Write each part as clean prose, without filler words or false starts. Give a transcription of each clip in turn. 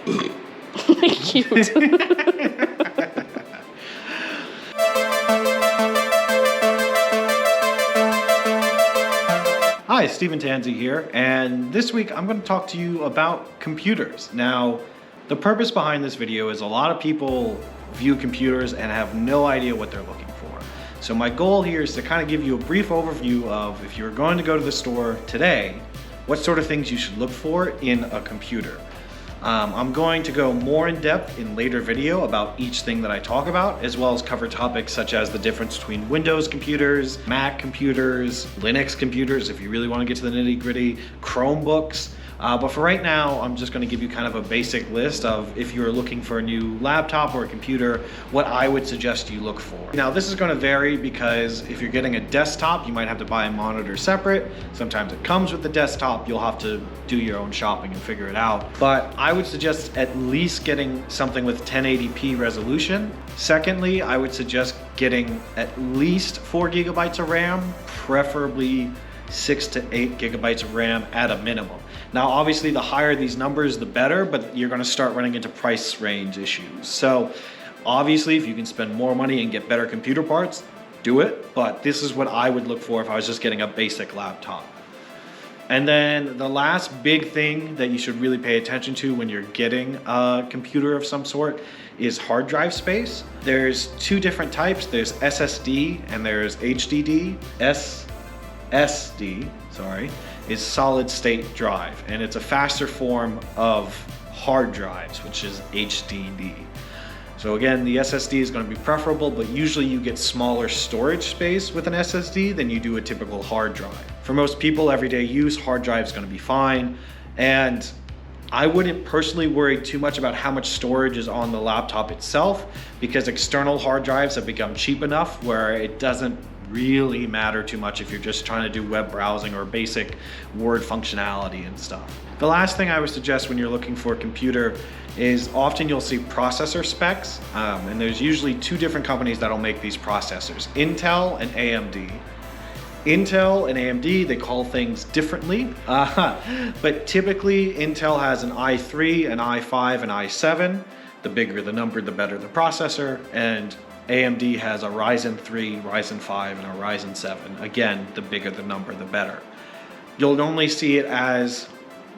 Cute. Hi, Stephen Tanzi here, and this week I'm going to talk to you about computers. Now, the purpose behind this video is a lot of people view computers and have no idea what they're looking for. So my goal here is to kind of give you a brief overview of if you're going to go to the store today, what sort of things you should look for in a computer. I'm going to go more in depth in later video about each thing that I talk about, as well as cover topics such as the difference between Windows computers, Mac computers, Linux computers, if you really want to get to the nitty-gritty, Chromebooks. But for right now, I'm just going to give you kind of a basic list of if you're looking for a new laptop or a computer, what I would suggest you look for. Now, this is going to vary because if you're getting a desktop, you might have to buy a monitor separate. Sometimes it comes with the desktop. You'll have to do your own shopping and figure it out. But I would suggest at least getting something with 1080p resolution. Secondly, I would suggest getting at least 4 gigabytes of RAM, preferably 6 to 8 gigabytes of RAM at a minimum. Now, obviously, the higher these numbers, the better, but you're going to start running into price range issues. So, obviously, if you can spend more money and get better computer parts, do it. But this is what I would look for if I was just getting a basic laptop. And then the last big thing that you should really pay attention to when you're getting a computer of some sort is hard drive space. There's two different types. There's SSD and there's HDD. SSD, is solid state drive, and it's a faster form of hard drives, which is HDD. So again, the SSD is going to be preferable, but usually you get smaller storage space with an SSD than you do a typical hard drive. For most people, everyday use, hard drive is going to be fine, and I wouldn't personally worry too much about how much storage is on the laptop itself, because external hard drives have become cheap enough where it doesn't really matter too much if you're just trying to do web browsing or basic Word functionality and stuff. The last thing I would suggest when you're looking for a computer is often you'll see processor specs, and there's usually two different companies that'll make these processors, Intel and AMD. Intel and AMD, they call things differently, but typically Intel has an i3, an i5, an i7. The bigger the number, the better the processor, and AMD has a Ryzen 3, Ryzen 5, and a Ryzen 7. Again, the bigger the number, the better. You'll normally see it as,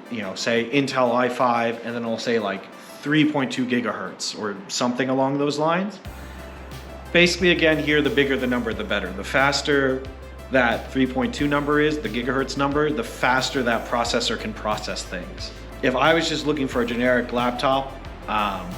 say Intel i5, and then it'll say like 3.2 gigahertz or something along those lines. Basically, again, here, the bigger the number, the better. The faster that 3.2 number is, the gigahertz number, the faster that processor can process things. If I was just looking for a generic laptop,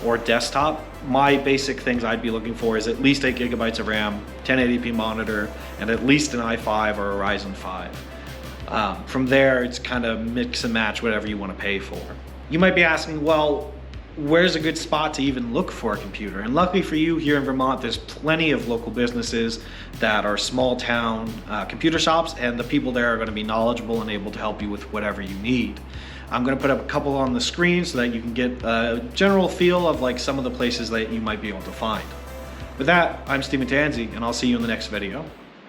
or desktop, my basic things I'd be looking for is at least 8 gigabytes of RAM, 1080p monitor, and at least an i5 or a Ryzen 5. From there, it's kind of mix and match whatever you want to pay for. You might be asking, well, where's a good spot to even look for a computer? And luckily for you, here in Vermont, there's plenty of local businesses that are small town computer shops, and the people there are going to be knowledgeable and able to help you with whatever you need. I'm going to put up a couple on the screen so that you can get a general feel of like some of the places that you might be able to find. With that, I'm Stephen Tanzi, and I'll see you in the next video.